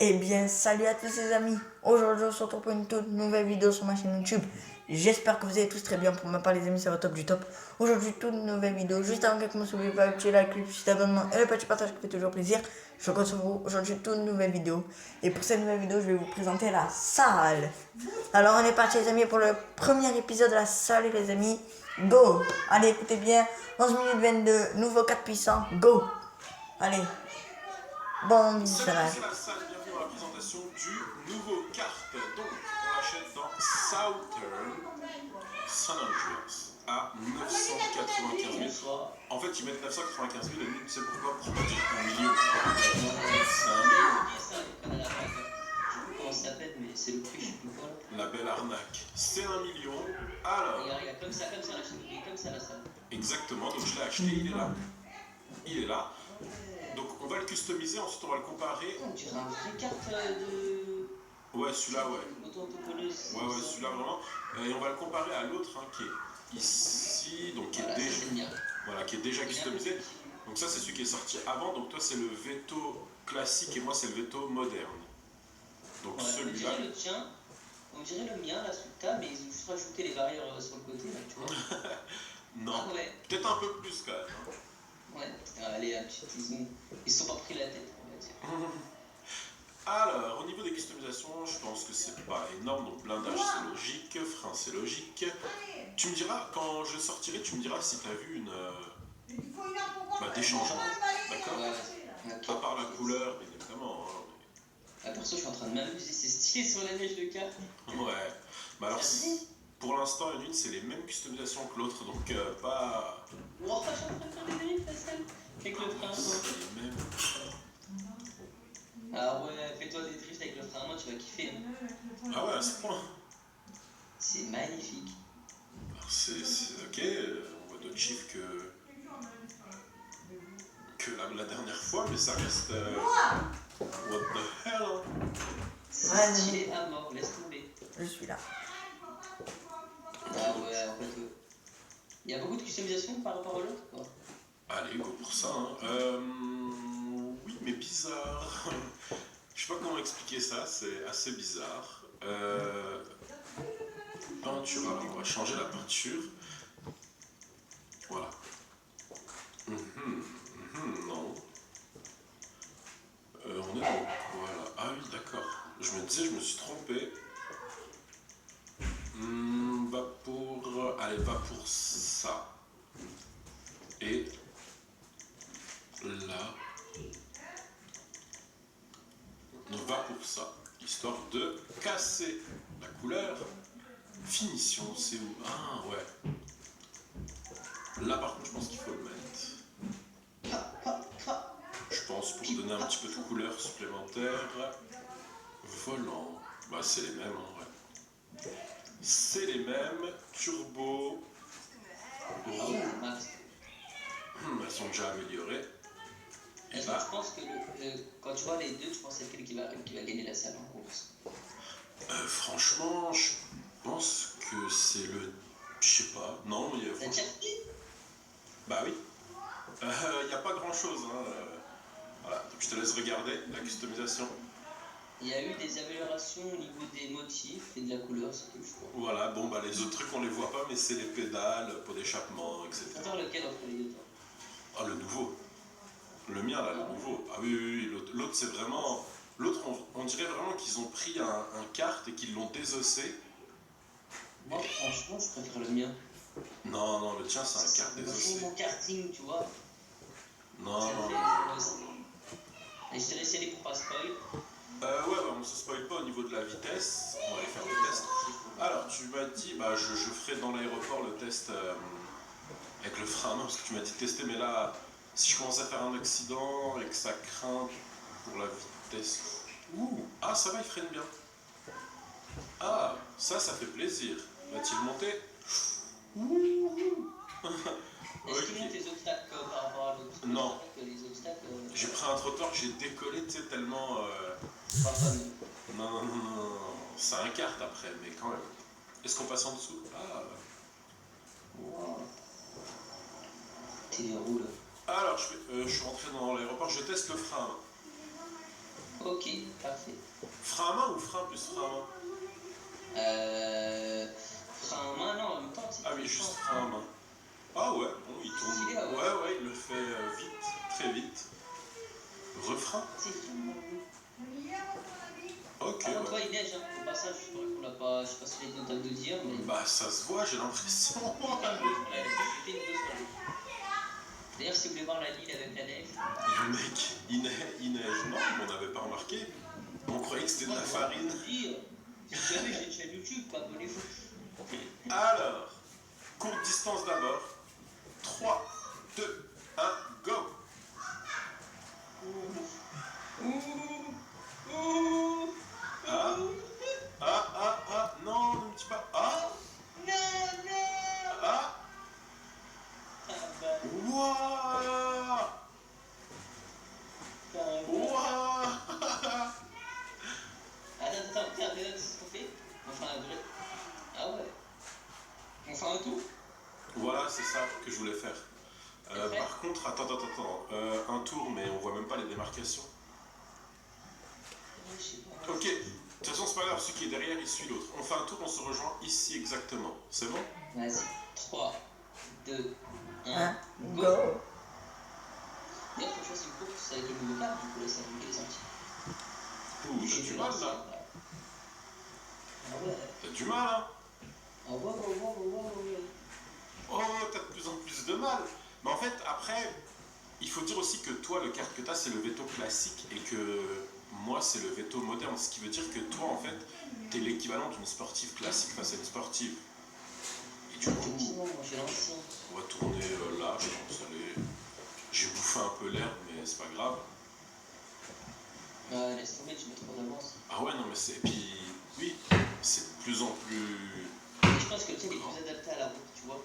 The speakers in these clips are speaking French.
Eh bien, salut à tous les amis. Aujourd'hui, on se retrouve pour une toute nouvelle vidéo sur ma chaîne YouTube. J'espère que vous allez tous très bien. Pour ma part, les amis, ça va top du top. Aujourd'hui, toute nouvelle vidéo. Juste avant que commence, n'oubliez pas le petit like, le petit abonnement et le petit partage qui fait toujours plaisir. Je compte sur vous. Aujourd'hui, toute nouvelle vidéo. Et pour cette nouvelle vidéo, je vais vous présenter la salle. Alors, on est parti, les amis, pour le premier épisode de la salle, les amis. Go. Allez, écoutez bien. 11 minutes 22. Nouveau 4 puissant. Go. Allez. Bon visionnage. C'est la salle, bienvenue dans la présentation du nouveau kart. Donc, on l'achète dans Southern San Andreas à 995 000. En fait, ils mettent 995 000 et nous, tu sais pourquoi? Pour pas dire 1 million. C'est 1 million. Comment ça s'appelle, mais c'est le prix, je sais plus quoi. La belle arnaque. C'est 1 million. Alors. Regarde, comme ça, comme ça la salle. Exactement, donc je l'ai acheté, il est là. Il est là. Donc on va le customiser, ensuite on va le comparer. On dirait un vrai carte de... Ouais, celui-là, ouais. Auto-autocolleuse. Ouais, celui-là vraiment. Et on va le comparer à l'autre qui est ici, donc qui est déjà... Voilà, qui est déjà customisé. Donc ça c'est celui qui est sorti avant, donc toi c'est le Veto classique et moi c'est le Veto moderne. Donc ouais, celui-là... On dirait le mien là sous le tas, mais ils ont juste rajouté les barrières sur le côté là, tu vois. Non, ah, ouais. Peut-être un peu plus quand même. Ouais, allez, ils se sont pas pris la tête, on va dire. Alors, au niveau des customisations, je pense que c'est pas énorme, donc blindage c'est logique, frein c'est logique. Tu me diras, quand je sortirai, tu me diras si tu as vu des changements, d'accord? Ouais. À part la couleur, bien évidemment. Ah, perso, je suis en train de m'amuser, c'est stylé sur la neige de carte. Ouais, bah alors, pour l'instant, une c'est les mêmes customisations que l'autre, donc pas... Wow, je suis en train de faire des drifts, la salle, avec le frein. C'est les mêmes. Ah ouais, fais-toi des drifts avec le frein à main, tu vas kiffer. Ah ouais, à ce point. C'est magnifique. Alors c'est ok, on voit d'autres chiffres que la dernière fois, mais ça reste... what the hell, hein. C'est stylé à mort, laisse tomber. Je suis là. Ah ouais, en fait, il y a beaucoup de customisation par rapport à l'autre, quoi. Allez, go pour ça, hein. Oui, mais bizarre. Je sais pas comment expliquer ça, c'est assez bizarre. Peinture, alors on va changer la peinture. Voilà. Non. On est donc, voilà. Ah oui, d'accord. Je me disais, je me suis trompé. Allez, va pour ça. Et là, on va pour ça, histoire de casser la couleur. Finition, c'est où? Ah ouais. Là par contre, je pense qu'il faut le mettre. Je pense pour donner un petit peu de couleur supplémentaire. Volant, bah c'est les mêmes en vrai. C'est les mêmes. Turbo. Elles sont déjà améliorées. Et là, je pense que quand tu vois les deux, tu penses à quel qui va gagner la salle en course? Franchement, je pense que c'est le... Je sais pas. Non, il y a... Bah oui. Il n'y a pas grand chose. Hein. Voilà, donc je te laisse regarder la customisation. Il y a eu des améliorations au niveau des motifs et de la couleur, c'est tout, je crois. Voilà, bon bah les autres trucs on les voit pas, mais c'est les pédales, pot d'échappement, etc. Attends, lequel entre les deux, toi? Ah, le nouveau. Le mien là, le nouveau. Ah oui, l'autre c'est vraiment... L'autre, on dirait vraiment qu'ils ont pris un kart et qu'ils l'ont désossé. Moi, franchement, je préfère le mien. Non, le tien c'est un kart désossé. C'est mon karting, tu vois. Non. Et je te laisse y aller pour pas spoil. Ouais, on se spoil pas au niveau de la vitesse. On va aller faire le test. Alors, tu m'as dit, je ferai dans l'aéroport le test avec le frein, non, parce que tu m'as dit de tester, mais là, si je commence à faire un accident et que ça craint pour la vitesse... Ah, ça va, il freine bien. Ah, ça fait plaisir. Va-t-il monter? Est-ce qu'il monte les obstacles par rapport à l'autre? Non. Les j'ai pris un trottoir, j'ai décollé, tu sais, tellement... Non. C'est un kart après, mais quand même. Est-ce qu'on passe en dessous? Ah. Wow. T'es déroule. Alors, je suis rentré dans l'aéroport, je teste le frein. Ok, parfait. Frein à main ou frein plus frein à main? Frein à main, non, en même temps, c'est Ah oui, juste frein à main. Ah ouais, bon, il tourne. Stylé, ouais. Ouais, il le fait vite, très vite. Refrain? C'est fou. Ok, Par contre, ouais. ouais, il neige, hein. Au passage, je crois qu'on l'a pas. Je sais pas si j'ai le temps de dire, mais. Bah, ça se voit, j'ai l'impression. J'ai fait une deux soirées. D'ailleurs, si vous voulez voir la ville avec la neige. Le mec, il neige. Non, on n'avait pas remarqué. On croyait que c'était de la farine. Si jamais j'ai une chaîne YouTube, quoi, abonnez-vous. Alors, courte distance d'abord. 3, 2, 1, go! Non, ne dis pas. Wouah! Attends, regarde, c'est ce qu'on fait. On fait un vrai. Ah ouais. On fait un tour. Voilà, c'est ça que je voulais faire. Par contre, attends. Un tour, mais on voit même pas les démarcations. Je sais pas. Ok, de toute façon, c'est pas grave, celui qui est derrière, il suit l'autre. On fait un tour, on se rejoint ici exactement. C'est bon? Vas-y. 3, 2, 1, Hein, go. go. D'ailleurs, faut choisir une course avec le nouveau cadre, du coup, là, ça vous met les sorties. Ouh, j'ai du mal là. Ah ouais. T'as du mal, hein? Ah ouais. Oh, t'as de plus en plus de mal. Mais en fait, après, il faut dire aussi que toi, le kart que t'as, c'est le veto classique et que moi, c'est le veto moderne. Ce qui veut dire que toi, en fait, t'es l'équivalent d'une sportive classique face à une sportive. Et du coup, Effectivement, moi j'ai l'ancien. on va tourner là, je pense. Allez. J'ai bouffé un peu l'herbe, mais c'est pas grave. Laisse tomber, tu mets trop d'avance. Ah ouais, non, mais c'est. Et puis, oui, c'est de plus en plus. Et je pense que le tien il est plus adapté à la route, tu vois.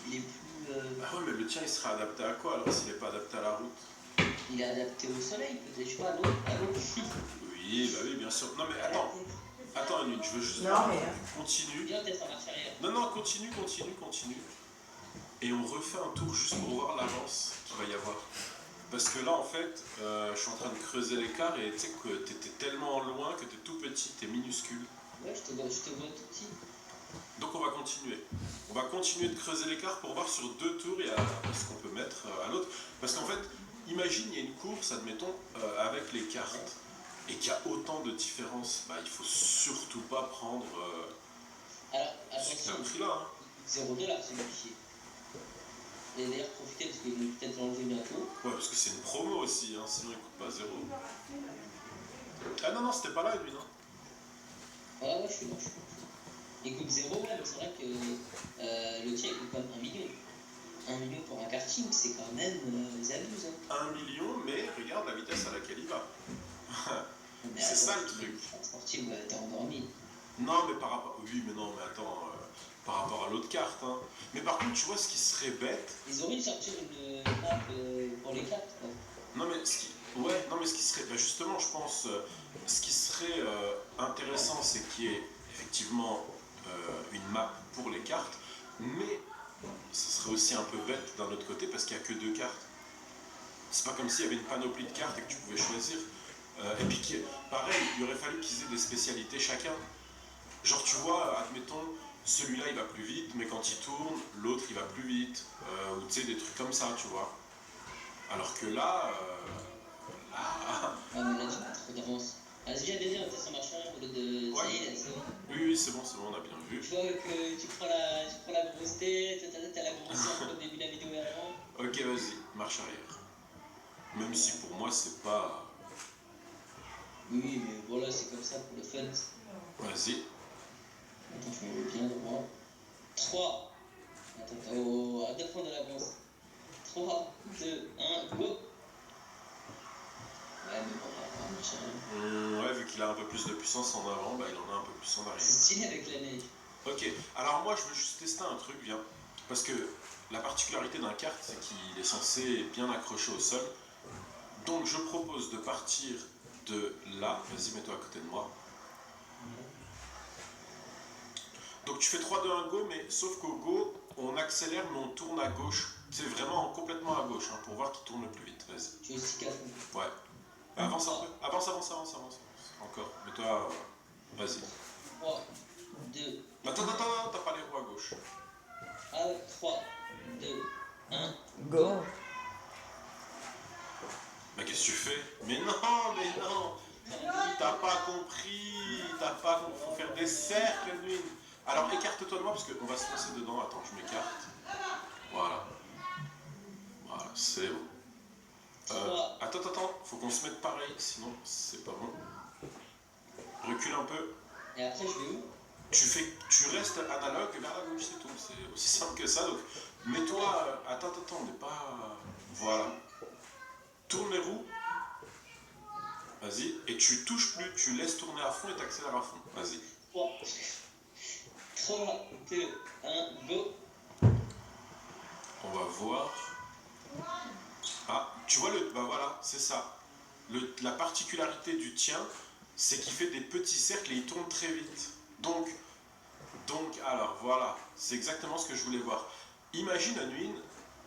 Il est plus. Ah ouais, mais le tien, il serait adapté à quoi alors s'il n'est pas adapté à la route? Il est adapté au soleil, peut-être, je sais pas, à l'eau. Oui, bah oui, bien sûr. Non, mais attends une minute, je veux juste Non, voir. mais. Continue. Bien, peut-être ça marche arrière. Non, continue. Et on refait un tour juste pour voir l'avance qu'il va y avoir. Parce que là, en fait, je suis en train de creuser l'écart et tu sais que t'étais tellement loin que t'es tout petit, t'es minuscule. Ouais, je te vois tout petit. Donc on va continuer. On va continuer de creuser l'écart pour voir sur 2 tours il y a ce qu'on peut mettre à l'autre. Parce qu'en fait, imagine il y a une course, admettons, avec les cartes, et qu'il y a autant de différences. Bah, il faut surtout pas prendre Alors, ce que t'as attention, pris là. Hein. 0 $ celui-ci. Et d'ailleurs, profitez parce qu'ils vont peut-être l'enlever bientôt. Ouais, parce que c'est une promo aussi, hein, sinon il coûte pas 0. Ah non, c'était pas là lui, non? Ah ouais, je suis là. Il coûte 0, ouais, mais c'est vrai que le tien il coûte quand même 1 million. 1 million pour un karting, c'est quand même. Ils abusent. Hein. 1 million, mais regarde la vitesse à laquelle il va. Mais C'est attends, ça le truc. Un sportif, t'es endormi. Non, mais par rapport. Oui, mais non, mais attends. Par rapport à l'autre carte. Hein. Mais par contre, tu vois, ce qui serait bête. Ils auraient dû sortir une map pour les cartes, quoi. Non, mais ce qui serait. Bah justement, je pense. Ce qui serait intéressant, c'est qu'il y ait effectivement une map pour les cartes. Mais ce serait aussi un peu bête d'un autre côté parce qu'il n'y a que 2 cartes. C'est pas comme s'il y avait une panoplie de cartes et que tu pouvais choisir. Et puis, pareil, il aurait fallu qu'ils aient des spécialités chacun. Genre, tu vois, admettons, celui-là il va plus vite, mais quand il tourne, l'autre il va plus vite. Ou tu sais, des trucs comme ça, tu vois. Alors que là. Ah, mais là, tu as trop d'avance. Vas-y, viens déjà, on teste son machin au lieu de. Ouais. Ça y est, là, c'est bon. Oui, c'est bon, on a bien vu. Tu vois que tu prends la grosse tête, t'as la grosse tête au début de la vidéo et avant. Ok, vas-y, marche arrière. Même si pour moi c'est pas. Oui, mais voilà, c'est comme ça pour le fun. Vas-y. Attends, je me mets bien droit. 3. Attends, à 2 points de l'avance. 3, 2, 1, go. Ouais, mais bon, on va marcher arrière. Ouais, vu qu'il a un peu plus de puissance en avant, bah il en a un peu plus en arrière. C'est stylé avec la neige. Ok, alors moi je veux juste tester un truc, viens. Parce que la particularité d'un kart, c'est qu'il est censé bien accrocher au sol. Donc je propose de partir de là. Vas-y, mets-toi à côté de moi. Donc tu fais 3, 2, 1, go, mais sauf qu'au go, on accélère, mais on tourne à gauche. C'est vraiment complètement à gauche, hein, pour voir qui tourne le plus vite. Vas-y. Tu es stick à fond. Ouais. Avance un peu. Avance. Encore. Mais toi, vas-y. 3, 2, Attends, t'as pas les roues à gauche. ah ouais, 3, 2, 1. Go. Mais qu'est-ce que tu fais? Mais non. T'as pas compris. Faut faire des cercles, Edwin. Alors écarte-toi de moi parce qu'on va se lancer dedans. Attends, je m'écarte. Voilà, c'est bon. Attends, faut qu'on se mette pareil, sinon c'est pas bon. Recule un peu. Et après, je vais où? Tu restes analogue vers la gauche, c'est tout. C'est aussi simple que ça. Donc, mets-toi. Attends, on n'est pas. Voilà. Tourne les roues. Vas-y. Et tu touches plus. Tu laisses tourner à fond et t'accélères à fond. Vas-y. 3, 2, 1, go. On va voir. Ah, tu vois le. Bah voilà, c'est ça. La particularité du tien, c'est qu'il fait des petits cercles et il tourne très vite. Donc, alors voilà, c'est exactement ce que je voulais voir. Imagine, Anouine,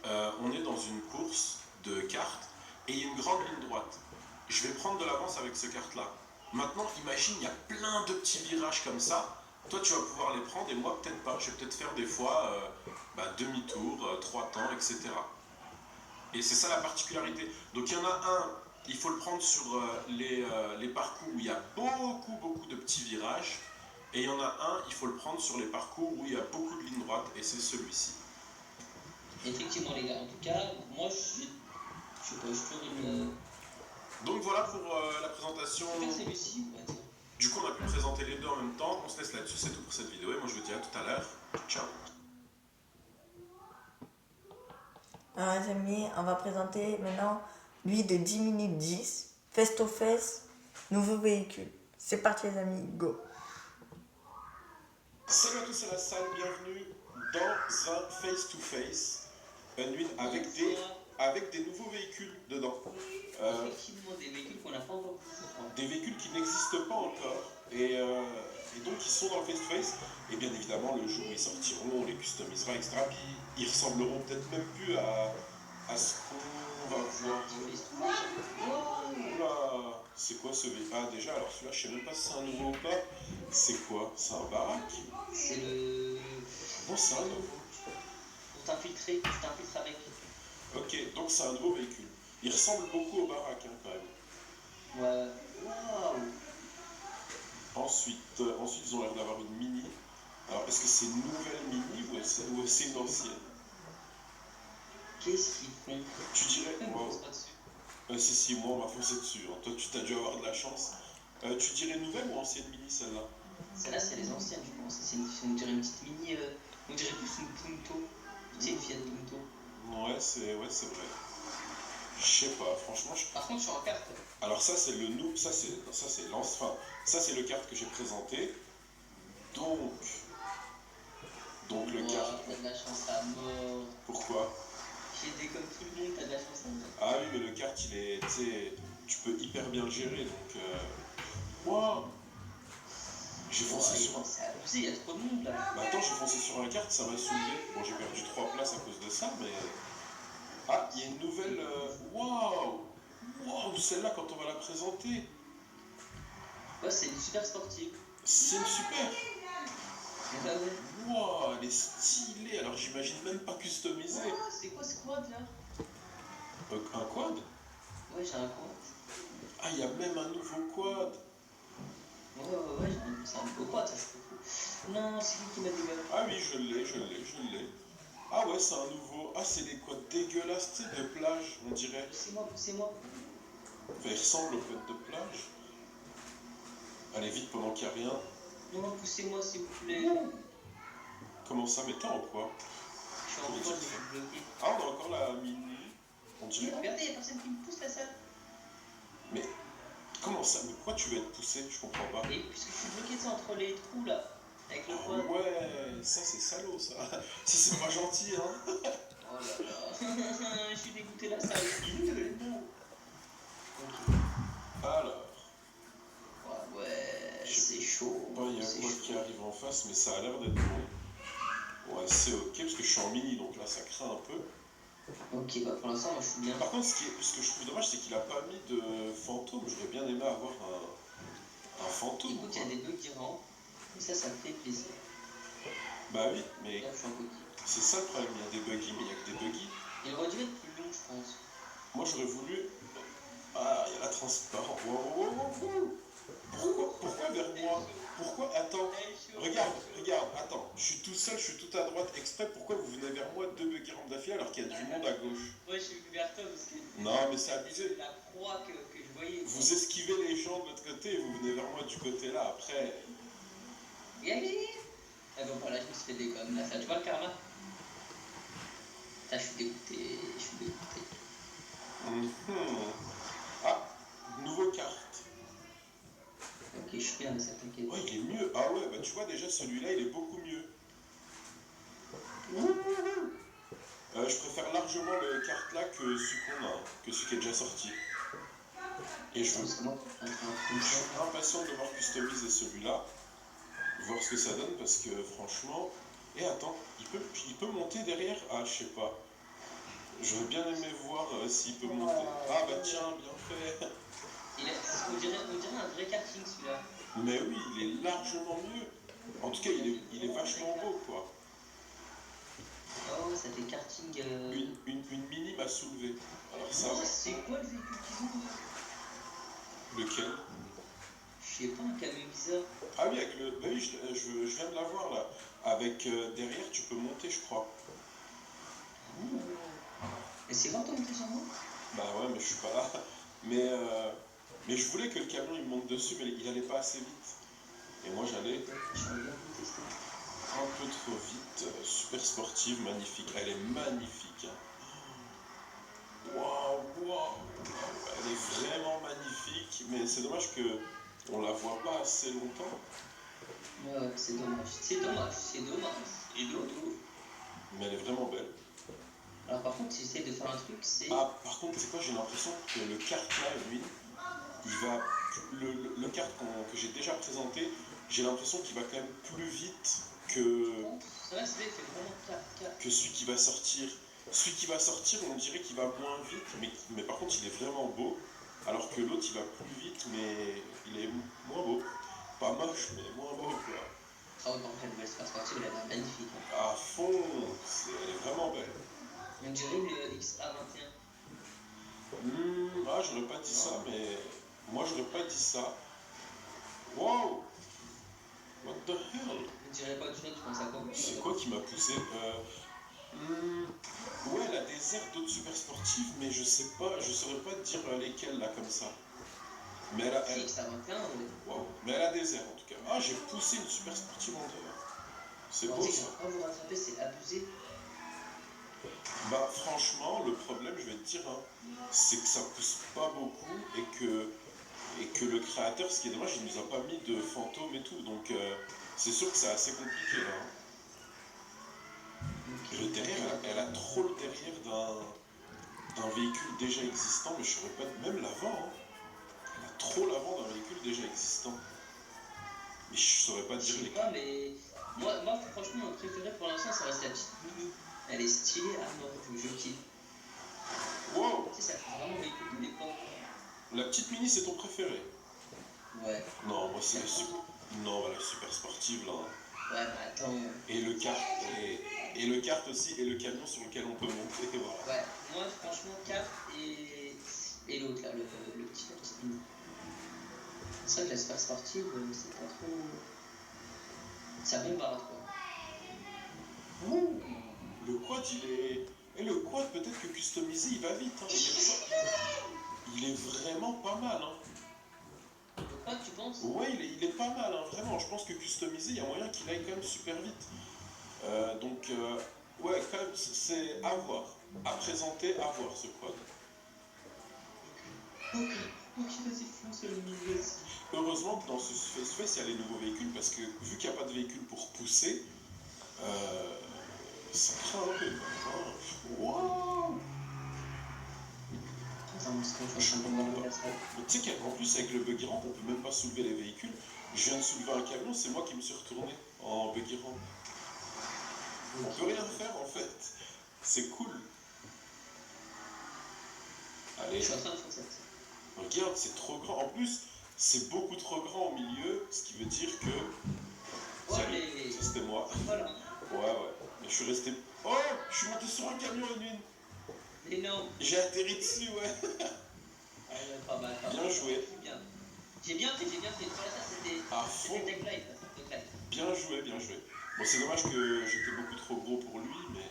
on est dans une course de cartes et il y a une grande ligne droite. Je vais prendre de l'avance avec ce kart-là. Maintenant, imagine, il y a plein de petits virages comme ça. Toi, tu vas pouvoir les prendre et moi, peut-être pas. Je vais peut-être faire des fois demi-tour, 3 temps, etc. Et c'est ça la particularité. Donc, il y en a un, il faut le prendre sur les parcours où il y a beaucoup de petits virages. Et il y en a un, il faut le prendre sur les parcours où il y a beaucoup de lignes droites, et c'est celui-ci. Effectivement, les gars, en tout cas, moi, je fais une. Donc voilà pour la présentation. C'est celui-ci, on va dire. Du coup, on a pu présenter les deux en même temps. On se laisse là-dessus, c'est tout pour cette vidéo. Et moi, je vous dis à tout à l'heure. Ciao. Alors les amis, on va présenter maintenant lui de 10 minutes 10, face to face, nouveau véhicule. C'est parti les amis, go. Salut à tous à la salle, bienvenue dans un face-to-face, avec des nouveaux véhicules dedans. Effectivement, des véhicules qu'on n'a pas encore vus. Des véhicules qui n'existent pas encore et donc ils sont dans le face-to-face. Et bien évidemment, le jour où ils sortiront, on les customisera, etc. Puis ils ressembleront peut-être même plus à ce qu'on va voir. Oula, c'est quoi ce véhicule? Ah, déjà, alors celui-là, je sais même pas si c'est un nouveau ou pas. C'est quoi? C'est un baraque? C'est le. Non, c'est un nouveau. Pour t'infiltrer, tu t'infiltres avec. Ok, donc c'est un nouveau véhicule. Il ressemble beaucoup au baraque, hein, quand même. Ouais. Waouh! Ensuite, ils ont l'air d'avoir une mini. Alors, est-ce que c'est une nouvelle mini ou c'est une ancienne? Qu'est-ce qu'ils font? Tu dirais. Wow. Si, moi on m'a foncé dessus. Hein. Toi, tu t'as dû avoir de la chance. Tu dirais nouvelle ou ancienne mini celle-là? Celle-là, c'est les anciennes, je pense. On dirait une petite mini. On dirait plus une Punto. Tu sais, une Fiat Punto. Ouais, c'est vrai. Je sais pas, franchement. Par contre, sur la carte. Alors, ça, c'est le nou. Ça, c'est ça, c'est le kart que j'ai présenté. Donc, le kart. T'as de la chance à mort. Pourquoi? J'ai des comme tout le monde, t'as de la chance à mort. Ah oui, mais le kart, il est. Tu sais, tu peux hyper bien le gérer, donc. Wow. J'ai foncé sur un. C'est abusé, il y a trop de monde là. Bah attends, j'ai foncé sur un kart, ça m'a soulevé. Bon, j'ai perdu 3 places à cause de ça, mais. Ah, il y a une nouvelle. Waouh! Waouh, celle-là, quand on va la présenter. Ouais, c'est une super sportive. C'est une super. Ah ouais. Waouh, elle est stylée. Alors, j'imagine même pas customisée. Oh, c'est quoi ce quad là? Un quad? Ouais, j'ai un quad. Ah, il y a même un nouveau quad. Ouais, c'est un nouveau quad, ça je trouve. Non, c'est lui qui m'a dégueulé. Ah oui, je l'ai. Ah ouais, c'est un nouveau. Ah, c'est des quads dégueulasses, tu sais, de plage, on dirait. Poussez-moi. Enfin, il ressemble aux quads de plage. Allez vite pendant qu'il n'y a rien. Non, poussez-moi s'il vous plaît. Comment ça, mais t'es en quoi? Je suis en quad, je suis bloqué. Ah, on a encore la mini. On dirait. Regardez, il y a personne qui me pousse la salle. Mais comment ça? Mais pourquoi tu veux être poussé? Je comprends pas. Et puisque je suis bloqué entre les trous là, avec le Ah quad. ouais, ça c'est salaud ça. Ça c'est pas gentil hein. Oh là là, je suis dégoûté la salle. Non. Ok. Alors, Ouais, c'est chaud. il y a quoi qui arrive en face, mais ça a l'air d'être bon. Ouais, c'est ok parce que je suis en mini donc là ça craint un peu. Ok, bah pour l'instant, moi je suis bien. Par contre, ce que je trouve dommage, c'est qu'il a pas mis de fantôme. J'aurais bien aimé avoir un fantôme. Écoute, il y a des bugs qui rentrent, et ça me fait plaisir. Bah oui, mais Là, je suis en coquille. c'est ça le problème. Il y a des buggy, mais il y a que des buggy. Il aurait dû être plus long, je pense. Moi, j'aurais voulu. Ah, il y a la transparence. Wow, wow, wow, wow. Pourquoi vers moi? Pourquoi? Attends. Regarde, attends. Je suis tout seul, je suis tout à droite exprès. Pourquoi vous venez vers moi deux buggy rampes d'affilée alors qu'il y a du monde à gauche? Moi, je suis vers toi parce que. Non, mais c'est abusé. La croix que je voyais. Vous esquivez les gens de l'autre côté et vous venez vers moi du côté là. Après. Ah bon, voilà, je me suis fait déconner. Là, ça, tu vois le karma? Ça, je suis dégoûté. Mhm. Ah, nouveau carte. Ok, je suis bien, mais ça t'inquiète. Oh, il est mieux. Ah ouais, bah tu vois déjà celui-là, il est beaucoup mieux. Je préfère largement le carte là que celui qu'on a, que celui qui est déjà sorti. Et je suis impatient de voir customiser celui-là, voir ce que ça donne parce que franchement. Et attends, il peut monter derrière? Ah, je sais pas. J'aurais bien aimé voir s'il peut monter. Ah bah tiens, bien fait. On dirait un vrai karting celui-là. Mais oui, il est largement mieux. En tout cas, il est vachement beau quoi. Oh, ça fait karting. Une mini m'a soulevé. Alors ça. Oh, c'est quoi le véhicule qu'ils ont? Lequel? Je sais pas, un camion bizarre. Ah oui, avec le. Bah oui, je viens de la voir là. Avec derrière, tu peux monter, je crois. Et c'est bon, t'as monté sur moi? Bah ouais, mais je suis pas là. Mais je voulais que le camion il me monte dessus, mais il allait pas assez vite. Et moi j'allais Je vais bien vous tester. un peu trop vite. Super sportive, magnifique. Elle est magnifique. Hein. Waouh, waouh. Elle est vraiment magnifique, mais c'est dommage que on la voit pas assez longtemps. Ouais, c'est dommage. Et d'autres. Mais elle est vraiment belle. Alors par contre, si j'essaie de faire un truc, c'est... Ah, par contre, c'est quoi? J'ai l'impression que le kart là, lui, il va. Le kart que j'ai déjà présenté, j'ai l'impression qu'il va quand même plus vite que, C'est vrai, c'est fait vraiment clac. que celui qui va sortir. Celui qui va sortir, on dirait qu'il va moins vite, mais par contre, il est vraiment beau. Alors que l'autre, il va plus vite, mais il est moins beau. Pas moche, mais moins beau, quoi. Ah ouais, par contre, la nouvelle Super Sportive, elle a l'air magnifique. Hein. À fond, elle est vraiment belle. On dirait le XA21. Ah, j'aurais pas dit ça, mais moi, j'aurais pas dit ça. Wow! What the hell? On dirait pas du tout, tu penses à quoi? C'est quoi qui m'a poussé? Ouais, elle a des airs d'autres super sportives, mais je sais pas, je saurais pas te dire lesquelles là comme ça. Mais elle a, Si, XA21, Wow. Mais elle a des airs en tout cas. Ah, j'ai poussé une super sportive en dehors. C'est beau ça. Quand vous rattrapez, c'est abusé. Bah franchement, le problème, je vais te dire, hein, c'est que ça pousse pas beaucoup et que le créateur, ce qui est dommage, il nous a pas mis de fantômes et tout. Donc c'est sûr que c'est assez compliqué là. Hein. Et le derrière, elle a trop le derrière d'un véhicule déjà existant, mais je saurais pas, même l'avant, hein. Elle a trop l'avant d'un véhicule déjà existant. Mais je saurais pas Je dire sais les. pas, mais moi, franchement, mon préféré pour l'instant, ça reste la petite Mini. Elle est stylée à mort, je kiffe. Wow! Tu sais, ça fait vraiment véhicule de l'époque. La petite Mini, c'est ton préféré? Ouais. Non, moi c'est la super. Non, la super sportive là. Ouais, mais attends. Et le kart, et le kart aussi, et le camion sur lequel on peut monter, voilà. Ouais, moi, franchement, 4 et l'autre, là, le petit Mini. C'est vrai que la super sportive, c'est pas trop. Ça bombarde quoi. Ouh, le quad il est. Et le quad peut-être que customisé il va vite. Hein. Il est vraiment pas mal. Hein. Le quad, tu penses? Ouais, il est pas mal, hein, vraiment. Je pense que customisé, il y a moyen qu'il aille quand même super vite. Ouais, quand même, c'est à voir. À présenter, à voir ce quad. Ok, vas-y, fonce le milieu aussi. Heureusement que dans ce Face, il y a les nouveaux véhicules parce que vu qu'il n'y a pas de véhicule pour pousser, ça craint un peu. Hein. Wow! Attends, parce que je suis en train de voir la salle. Tu sais qu'en plus, avec le buggy ramp, on peut même pas soulever les véhicules. Je viens de soulever un camion, c'est moi qui me suis retourné en buggy ramp. On peut rien faire en fait. C'est cool. Je Allez, suis en train de faire ça. regarde, c'est trop grand. En plus, c'est beaucoup trop grand au milieu, ce qui veut dire que... Ouais, Salut, mais- ça c'était moi. Voilà. Ouais. Mais je suis resté... Oh, je suis monté sur un camion une nuit. Énorme. J'ai atterri dessus, ouais. Ah ouais, pas mal. Bien joué. Bien. J'ai bien fait. Voilà, ça c'était. À C'était fond. Deck Life, ça, Deck Life. Bien joué. Bon, c'est dommage que j'étais beaucoup trop gros pour lui, mais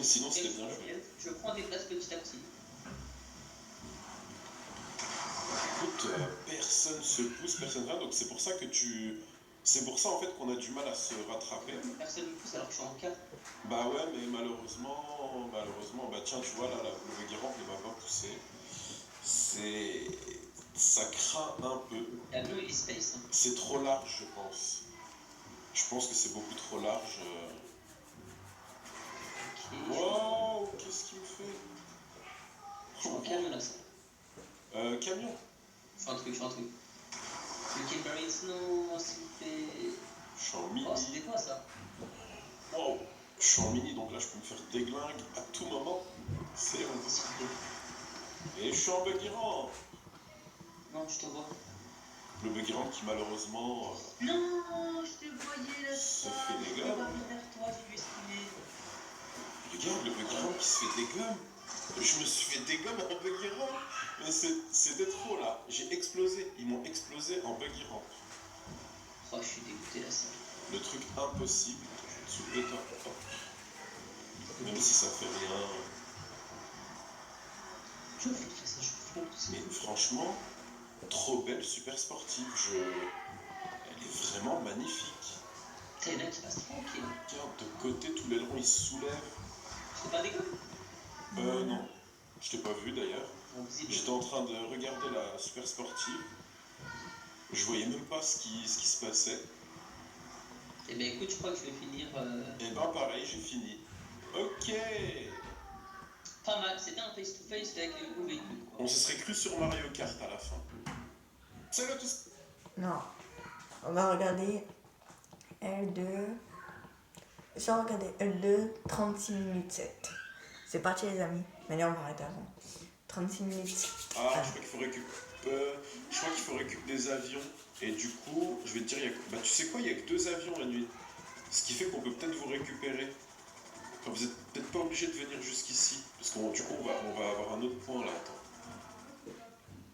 sinon c'était bien joué. Je prends des places petit à petit. Écoute, personne se pousse, personne rien, donc c'est pour ça que tu... C'est pour ça en fait qu'on a du mal à se rattraper. Personne ne me pousse alors que je suis en 4. Bah ouais, mais malheureusement, bah tiens, tu vois là, le Guérant ne m'a pas poussé. Ça craint un peu. La bleue, il est space. Hein. C'est trop large, je pense. Je pense que c'est beaucoup trop large. Ok. Wow, qu'est-ce qu'il me fait? Je suis en camion là, ça. Camion. Je fais un truc. Le Kimberly Snow, s'il vous plaît. Je suis en mini. Oh, c'était quoi ça? Wow. Je suis en mini, donc là je peux me faire déglingue à tout moment. C'est bon. S'il vous plaît. Et je suis en Buggy-Ramp. Non, je te vois. Le Buggy-Ramp qui malheureusement... Non, je te voyais là. Ça fait des Je gommes. pas venir vers toi, j'ai vu esquiver. Regarde le Buggy-Ramp qui se fait des gommes. Je me suis fait des gommes en Buggy-Ramp. Mais c'était trop là. J'ai explosé. Ils m'ont explosé en Buggy-Ramp. Oh, je suis dégoûté là, ça. Le truc impossible. Je vais te soulever toi. Même si ça fait rien. Je fais ça, je flotte. Mais franchement, trop belle, super sportive. Elle est vraiment magnifique. T'as une qui passe tranquille. Regarde, de côté, tous les longs ils se soulèvent. C'est pas dégueu. Non. Je t'ai pas vu d'ailleurs. Bon, visible. J'étais en train de regarder la super sportive. Je voyais même pas ce qui se passait. Eh ben écoute, je crois que je vais finir. Et ben pareil, j'ai fini. Ok. Pas mal, c'était un face-to-face avec les nouveaux véhicules. Quoi. On se serait cru sur Mario Kart à la fin. Salut à tous. Non. On va regarder L2. Je vais regarder L2, 36 minutes 7. C'est parti les amis. Mais là on va arrêter avant. 36 minutes. Ah, je crois qu'il faut récupérer des avions. Et du coup, je vais te dire, bah tu sais quoi, il y a que 2 avions la nuit. Ce qui fait qu'on peut peut-être vous récupérer. Enfin, vous êtes peut-être pas obligé de venir jusqu'ici. Parce que du coup, on va avoir un autre point là. Attends.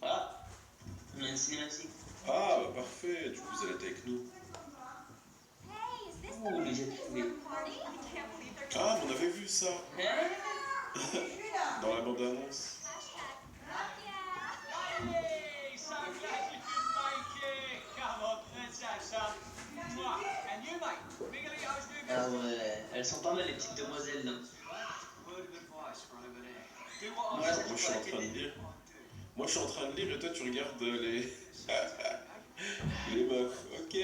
Voilà. On a une cinématique. Ah, bah parfait. Du coup, vous allez être avec nous. Oh, le jet privé. Ah, mais on avait vu ça Hein? dans la bande-annonce. Hey, so glad you could make it. Come on, let's have some. Mwah. And you, mate, big of those new Ah ouais, elles sont pas mal les petites demoiselles là. word of advice for over there. Do what I Voilà, say. Moi, je suis en train de lire. Moi, je suis en train de lire et toi, tu regardes les... les meufs. Ok.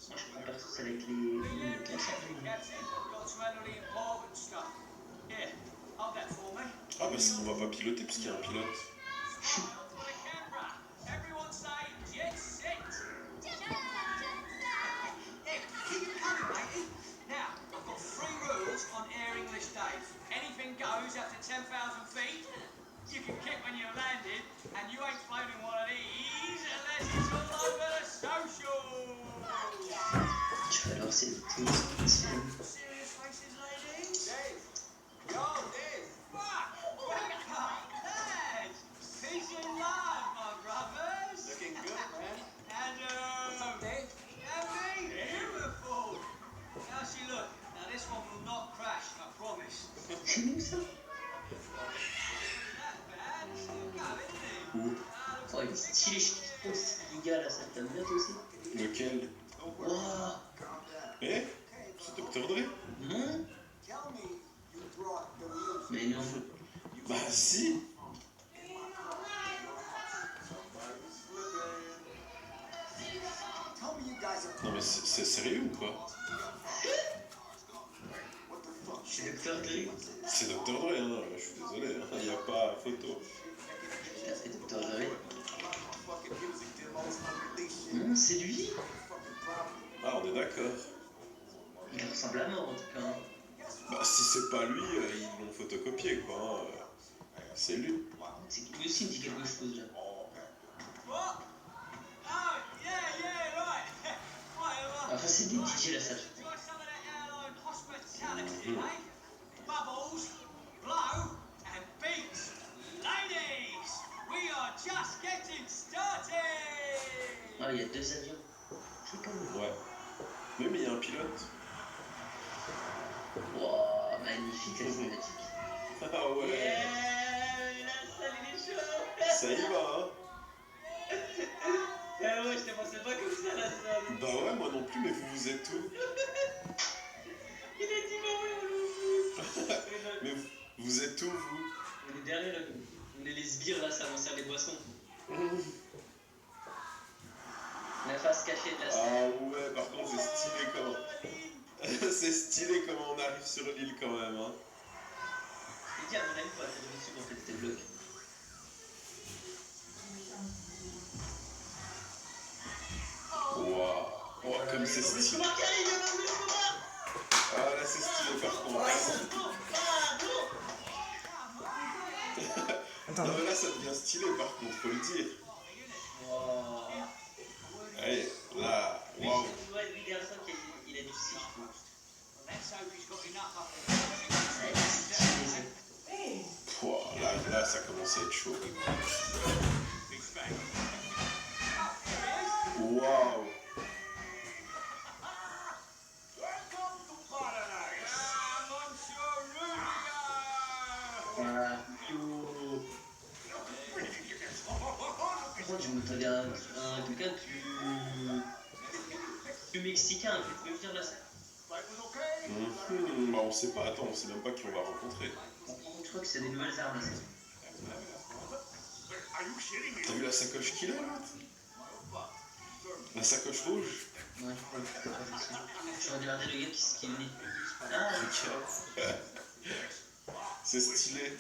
Moi je prends perso celle avec les classes. Captain, got to handle the important stuff. Yeah, hold that for me. Ah, bah on va pas piloter puisqu'il y a un pilote. To the camera. Everyone say jet set. Yeah, keep it coming, matey. Now, I've got 3 rules on Air English Day. Anything goes up to 10,000 feet. You can kick when you've landed, and you ain't flown in one of these unless it's all over the social. Je vais lancer le tout. Serious faces, ladies. Dave. Yo, Dave. What? Lads. Peace and love, my brothers. Looking good, man. And, what's up, Dave? And me. Beautiful. Now, see, look. Now, this one will not crash, I promise. C'est nous ça? That bad. It's still going, isn't it? Où? Oh, il est stylé, je kiffe trop ce gars là, ça t'aime bien toi aussi? Lequel? Wouah! Eh? C'est Dr. Dre? Non? Mais non. Bah si. Non mais c'est sérieux ou pas? C'est le Dr. Dre. C'est Dr. Dre, hein. Je suis désolé, hein. Il n'y a pas photo. Ça fait Dr. Dre. Non, c'est lui. Ah, on est d'accord. Il ressemble à mort en tout cas. Bah si c'est pas lui, ils l'ont photocopié quoi. Hein. C'est lui. C'est que lui aussi me dit quelque chose là. What? Oh, yeah, right. Whatever. Enfin, c'est des DJ la salle. Try some of that airline hospitality, eh? Bubbles, blow, and beats. Ladies, we are just getting started. Ah, il y a 2 avions. C'est comme. Ouais. Oui, mais il y a un pilote. Wow, magnifique la cinématique. Ah ouais. Yeah, la salle il est chaud. Ça y va, hein. Ah ouais, je te pensais pas comme ça la salle. Bah ouais, moi non plus, mais vous êtes où? Il a dit bon, oui, Mais vous êtes où, vous? on est derrière, on est les sbires là, ça va servir des boissons. La face cachée de la salle. Ah ouais, par contre, c'est stylé comment... c'est stylé comment on arrive sur l'île quand même, hein. Je dis à mon ami pour atterrir dessus pour fait des blocs. Waouh. Oh, comme c'est stylé. Ah là, c'est stylé par contre. Attends. Non, mais là, ça devient stylé par contre, faut le dire. Wow. Allez, là, Lui, waouh. c'est lui derrière ça qu'il a du style, je trouve. Let's hope he's got enough up Ouais, c'est stylé, Pouah, là, ça commence à être chaud. Big spec. Waouh. Welcome to paradise. Monsieur Rudiger. Voilà. Yo. Par contre, je m'attendais à quelqu'un de plus mexicain, tu peux me dire là ça. Bah, on sait pas, attends, on sait même pas qui on va rencontrer. Par contre, je crois que c'est des nouvelles armes là ça. T'as vu la sacoche qu'il a, là? La sacoche rouge? Ouais, je regardais le gars qui venait. Ah, Regarde. C'est stylé.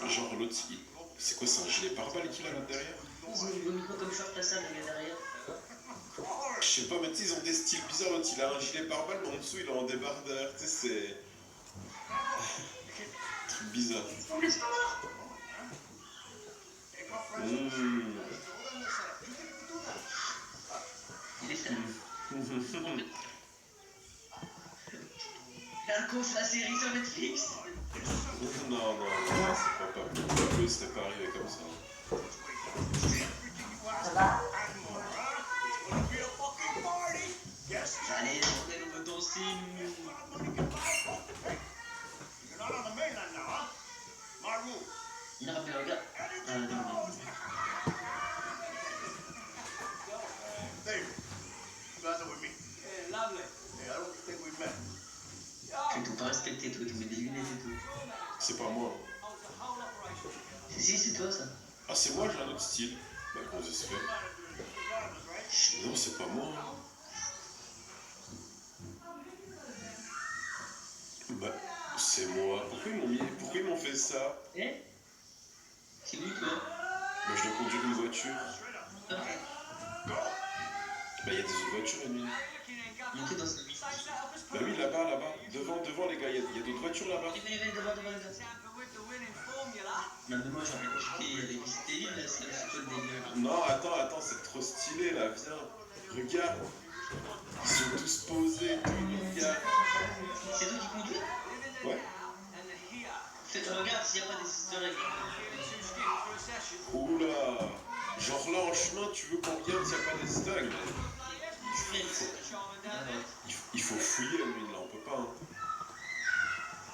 Genre l'autre, c'est quoi, c'est un gilet pare-balles qu'il a là derrière? ils ont mis quoi comme short la salle, le gars derrière. Je sais pas, mais tu sais, ils ont des styles bizarres. L'autre, il a un gilet pare-balles, mais en dessous, il est en débardeur. Tu sais, c'est. Truc bizarre. Il est sale. La course, la série sur Netflix. Non, c'est pas possible. Il serait pas arrivé comme ça. Ça va? Allez, on veut danser, il rappelle un gars. Ah, non. Yeah, lovely. Tu t'es pas respecté, toi, tu mets des lunettes et tout. C'est pas moi. Holds the whole operation. Si, c'est toi ça. Ah, c'est moi, j'ai un autre style. Bah, comment ça se fait? Non, c'est pas moi. Bah, c'est moi. Pourquoi ils m'ont fait ça? Eh? C'est lui, toi. Bah, je dois conduire une voiture. Ah, Bah, il y a des autres voitures, la nuit. il était dans ce. Bah oui, là-bas. Devant, les gars, il y a d'autres voitures là-bas. Venez, devant les gars. Tamper with the winning formula. Non, mais moi, j'aurais kiffé aller visiter l'île, là, c'est quoi le délire? Non, attends, c'est trop stylé là, viens. Regarde. Ils sont tous posés, tout, regarde. C'est toi qui conduis? Ouais. And the here. Regarde s'il n'y a pas des easter eggs. Feeling too stiff for a session. Oula. Genre là en chemin, tu veux qu'on regarde s'il n'y a pas des stocks? Charming down there. Il faut fouiller, lui, là, on peut pas. Hein.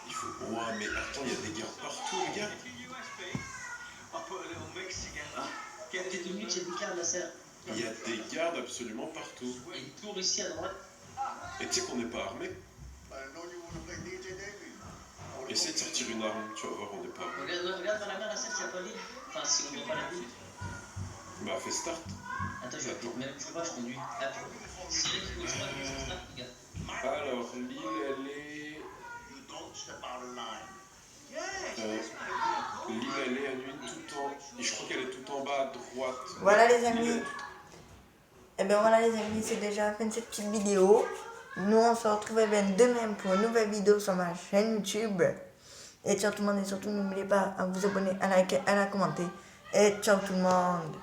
Il faut. Ouah, mais attends, il y a des gardes partout, regarde. USB. I put a little mix together. Get des minutes, il y a des cartes, ma sœur. Il y a des gardes absolument partout. Il y a une tour ici à droite. Et tu sais qu'on n'est pas armé. Essaye de sortir une arme, tu vas voir, on n'est pas armé. Regarde dans la mer, la scène, s'il n'y a pas l'île. Enfin, si on ne voit pas la ville. Bah, fais start. Attends, je vais peut-être même, je sais pas, je conduis. Attends. Si il y a qui bouge pas, je vais start, les gars. Alors, l'île, elle est. L'île, elle est à nuit tout en. Et je crois qu'elle est tout en bas à droite. Voilà les amis. Et bien voilà les amis, c'est déjà la fin de cette petite vidéo. Nous on se retrouve bien demain pour une nouvelle vidéo sur ma chaîne YouTube. Et ciao tout le monde et surtout n'oubliez pas à vous abonner, à liker, à la commenter. Et ciao tout le monde.